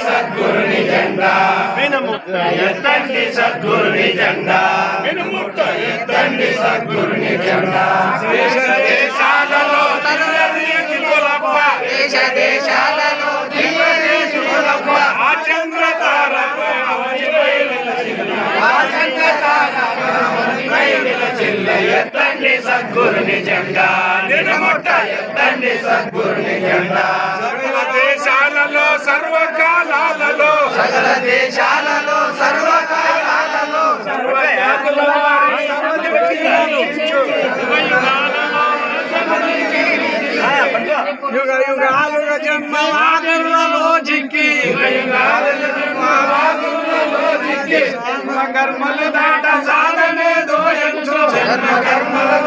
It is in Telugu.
సద్గురుని జెండా ఎత్తండి సద్గురుని జెండా ఎత్తండి సద్గురుని జెండా దేశ దేశాలలో దేశ దేశాలలో ఎత్తండి సద్గురుని జెండా నిలముట్ట ఎత్తండి సద్గురుని జెండా సకల దేశాలలో సర్వకాలాలలో సకల దేశాలలో సర్వకాలాలలో యుగ యుగాలుగా జన్మవాదులలో జిక్కి కర్మలు దాట సాధనే దోయంచు కర్మలు